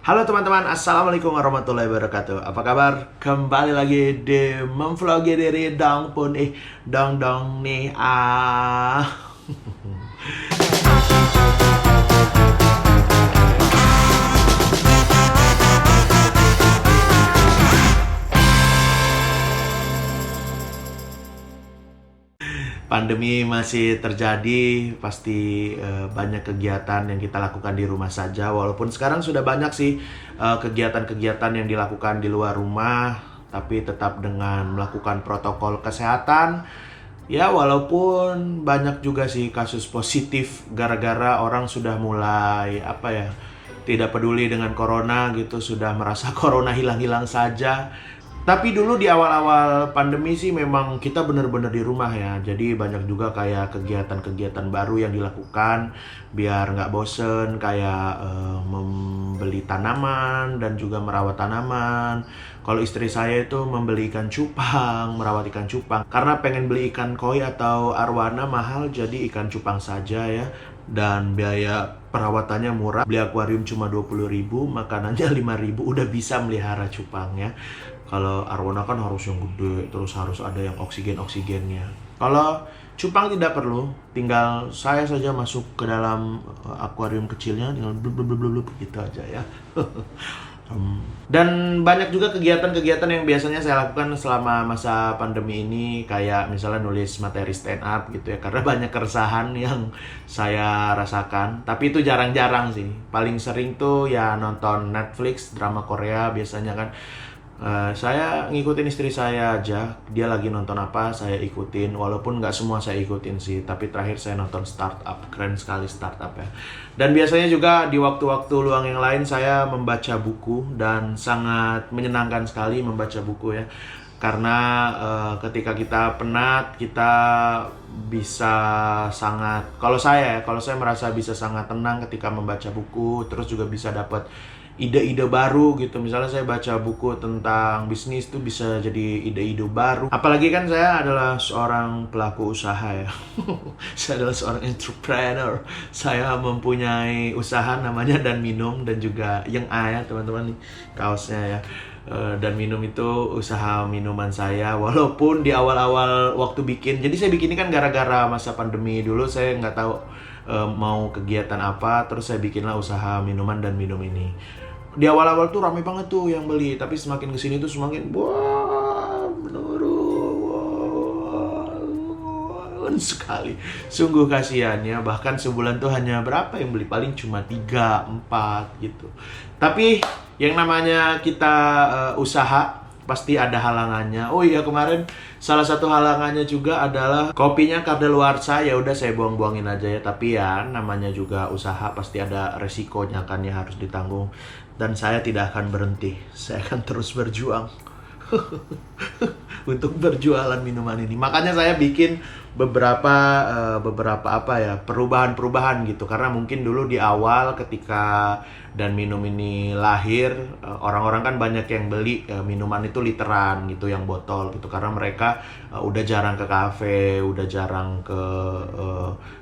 Halo teman-teman, Assalamualaikum warahmatullahi wabarakatuh. Apa kabar? Kembali lagi di memvlog dari Dong Pun Dong Dong nih Pandemi masih terjadi, pasti banyak kegiatan yang kita lakukan di rumah saja. Walaupun sekarang sudah banyak sih kegiatan-kegiatan yang dilakukan di luar rumah, tapi tetap dengan melakukan protokol kesehatan. Ya, walaupun banyak juga sih kasus positif gara-gara orang sudah mulai tidak peduli dengan corona gitu, sudah merasa corona hilang-hilang saja. Tapi dulu di awal-awal pandemi sih memang kita benar-benar di rumah ya. Jadi banyak juga kayak kegiatan-kegiatan baru yang dilakukan biar nggak bosen, kayak membeli tanaman dan juga merawat tanaman. Kalau istri saya itu membeli ikan cupang, merawat ikan cupang. Karena pengen beli ikan koi atau arwana mahal, jadi ikan cupang saja ya. Dan biaya perawatannya murah. Beli akuarium cuma 20.000, makanannya 5.000, udah bisa melihara cupangnya. Kalau arwana kan harus yang gede, terus harus ada yang oksigennya. Kalau cupang tidak perlu, tinggal saya saja masuk ke dalam akuarium kecilnya, tinggal blub gitu aja ya. Dan banyak juga kegiatan-kegiatan yang biasanya saya lakukan selama masa pandemi ini, kayak misalnya nulis materi stand up gitu ya, karena banyak keresahan yang saya rasakan. Tapi itu jarang-jarang sih. Paling sering tuh ya nonton Netflix, drama Korea biasanya kan. Saya ngikutin istri saya aja, dia lagi nonton apa saya ikutin, walaupun nggak semua saya ikutin sih, tapi terakhir saya nonton startup, keren sekali startup ya. Dan biasanya juga di waktu-waktu luang yang lain saya membaca buku, dan sangat menyenangkan sekali membaca buku ya, karena ketika kita penat kita bisa sangat, kalau saya merasa bisa sangat tenang ketika membaca buku, terus juga bisa dapat ide-ide baru gitu. Misalnya saya baca buku tentang bisnis tuh bisa jadi ide-ide baru. Apalagi kan saya adalah seorang pelaku usaha ya. Saya adalah seorang entrepreneur. Saya mempunyai usaha namanya Dan Minum, dan juga Yang A ya teman-teman nih kaosnya ya. Dan Minum itu usaha minuman saya. Walaupun di awal-awal waktu bikin, jadi saya bikin ini kan gara-gara masa pandemi dulu, saya nggak tahu mau kegiatan apa, terus saya bikinlah usaha minuman Dan Minum ini. Di awal-awal tuh rame banget tuh yang beli, tapi semakin kesini tuh semakin menurun sekali. Sungguh kasihan ya, bahkan sebulan tuh hanya berapa yang beli, paling cuma 3, 4 gitu. Tapi yang namanya kita usaha pasti ada halangannya. Oh iya, kemarin salah satu halangannya juga adalah kopinya kadaluarsa. Ya udah saya buang-buangin aja ya. Tapi ya namanya juga usaha pasti ada resikonya kan ya, harus ditanggung. Dan saya tidak akan berhenti. Saya akan terus berjuang untuk berjualan minuman ini. Makanya saya bikin beberapa perubahan-perubahan gitu. Karena mungkin dulu di awal ketika Dan Minum ini lahir, orang-orang kan banyak yang beli minuman itu literan gitu, yang botol gitu, karena mereka udah jarang ke kafe, udah jarang ke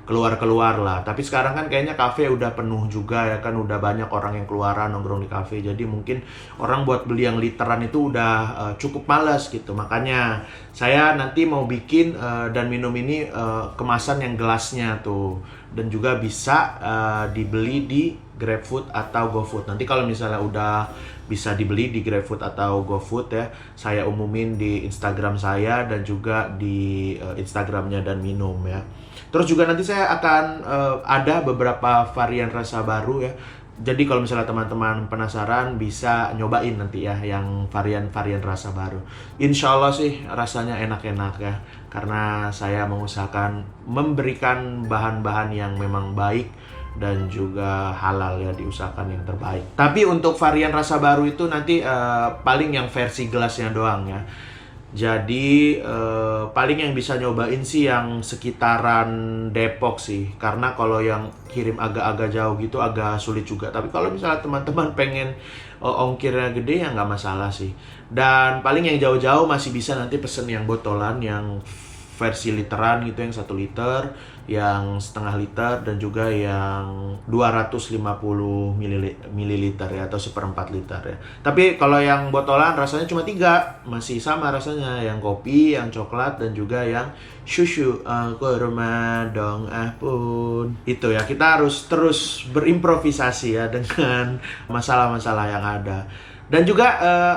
keluar-keluar lah. Tapi sekarang kan kayaknya kafe udah penuh juga ya kan, udah banyak orang yang keluaran nongkrong di kafe. Jadi mungkin orang buat beli yang literan itu udah cukup malas gitu. Makanya saya nanti mau bikin Dan Minum ini kemasan yang gelasnya tuh, dan juga bisa dibeli di GrabFood atau GoFood. Nanti kalau misalnya udah bisa dibeli di GrabFood atau GoFood ya, saya umumin di Instagram saya dan juga di Instagramnya Dan Minum ya. Terus juga nanti saya akan ada beberapa varian rasa baru ya. Jadi kalau misalnya teman-teman penasaran, bisa nyobain nanti ya yang varian-varian rasa baru. Insya Allah sih rasanya enak-enak ya, karena saya mengusahakan memberikan bahan-bahan yang memang baik dan juga halal ya, diusahakan yang terbaik. Tapi untuk varian rasa baru itu nanti paling yang versi gelasnya doang ya. Jadi paling yang bisa nyobain sih yang sekitaran Depok sih, karena kalau yang kirim agak-agak jauh gitu agak sulit juga. Tapi kalau misalnya teman-teman pengen ongkirnya gede ya nggak masalah sih. Dan paling yang jauh-jauh masih bisa nanti pesen yang botolan, yang versi literan gitu, yang 1 liter. yang setengah liter dan juga yang 250 mililiter ya, atau 1/4 liter ya. Tapi kalau yang botolan rasanya cuma 3, masih sama rasanya, yang kopi, yang coklat, dan juga yang susu. Kurma dong pun. Itu ya, kita harus terus berimprovisasi ya dengan masalah-masalah yang ada. Dan juga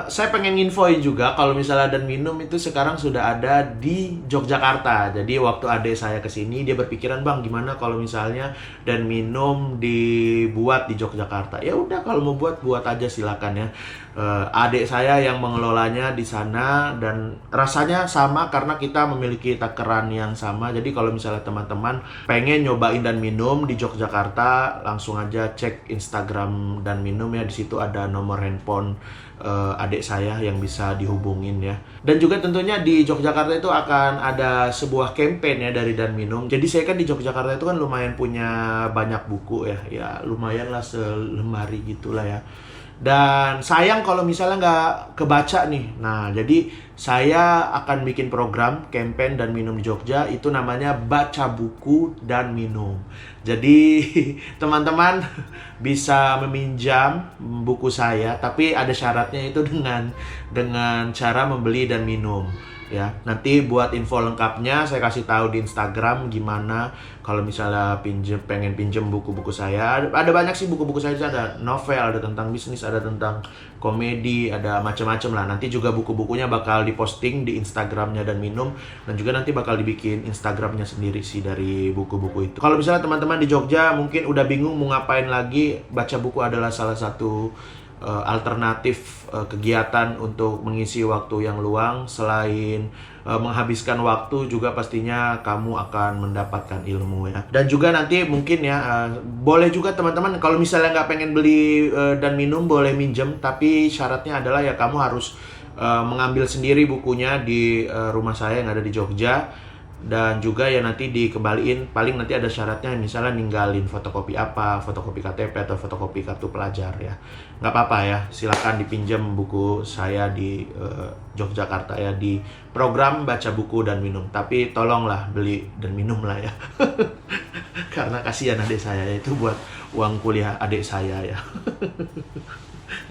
saya pengen infoin juga kalau misalnya Dan Minum itu sekarang sudah ada di Yogyakarta. Jadi waktu adik saya kesini, dia berpikiran, "Bang, gimana kalau misalnya Dan Minum dibuat di Yogyakarta?" Ya udah, kalau mau buat aja silakan ya. Adik saya yang mengelolanya di sana, dan rasanya sama karena kita memiliki takaran yang sama. Jadi kalau misalnya teman-teman pengen nyobain Dan Minum di Yogyakarta, langsung aja cek Instagram Dan Minum ya. Di situ ada nomor handphone adik saya yang bisa dihubungin ya. Dan juga tentunya di Yogyakarta itu akan ada sebuah campaign ya dari Dan Minum. Jadi saya kan di Yogyakarta itu kan lumayan punya banyak buku ya. Ya lumayan lah, selemari gitulah ya. Dan sayang kalau misalnya nggak kebaca nih. Nah, jadi saya akan bikin program campaign Dan Minum di Jogja. Itu namanya Baca Buku Dan Minum. Jadi teman-teman bisa meminjam buku saya, tapi ada syaratnya, itu dengan cara membeli Dan Minum ya. Nanti buat info lengkapnya saya kasih tahu di Instagram gimana kalau misalnya pengen pinjem buku-buku saya. Ada banyak sih buku-buku saya, ada novel, ada tentang bisnis, ada tentang komedi, ada macam-macam lah. Nanti juga buku-bukunya bakal diposting di Instagramnya Dan Minum, dan juga nanti bakal dibikin Instagramnya sendiri sih dari buku-buku itu. Kalau misalnya teman-teman di Jogja mungkin udah bingung mau ngapain lagi, baca buku adalah salah satu alternatif kegiatan untuk mengisi waktu yang luang. Selain menghabiskan waktu, juga pastinya kamu akan mendapatkan ilmu ya. Dan juga nanti mungkin ya, boleh juga teman-teman kalau misalnya nggak pengen beli Dan Minum, boleh minjem, tapi syaratnya adalah ya kamu harus mengambil sendiri bukunya di rumah saya yang ada di Jogja. Dan juga ya nanti dikembaliin, paling nanti ada syaratnya, misalnya ninggalin fotokopi apa, fotokopi KTP atau fotokopi kartu pelajar ya. Nggak apa-apa ya, silakan dipinjam buku saya di Yogyakarta ya, di program Baca Buku Dan Minum. Tapi tolonglah beli Dan Minum lah ya. Karena kasihan adik saya, itu buat uang kuliah adik saya ya.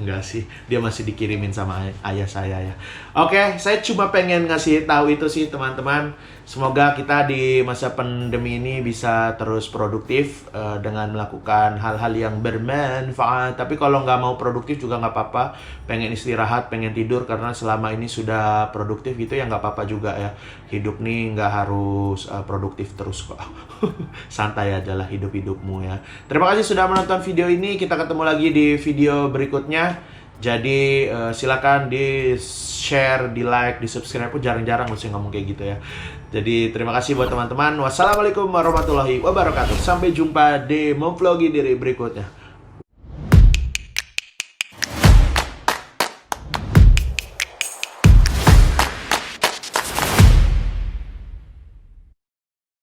Enggak sih, dia masih dikirimin sama ayah saya ya. Oke, saya cuma pengen ngasih tahu itu sih teman-teman. Semoga kita di masa pandemi ini bisa terus produktif dengan melakukan hal-hal yang bermanfaat. Tapi kalau nggak mau produktif juga nggak apa-apa. Pengen istirahat, pengen tidur karena selama ini sudah produktif gitu ya, nggak apa-apa juga ya. Hidup nih nggak harus produktif terus kok. Santai aja lah hidup-hidupmu ya. Terima kasih sudah menonton video ini. Kita ketemu lagi di video berikutnya. Jadi silakan di share, di like, di subscribe. Aku jarang-jarang mesti ngomong kayak gitu ya. Jadi terima kasih buat teman-teman. Wassalamualaikum warahmatullahi wabarakatuh. Sampai jumpa di Memvlogi diri berikutnya.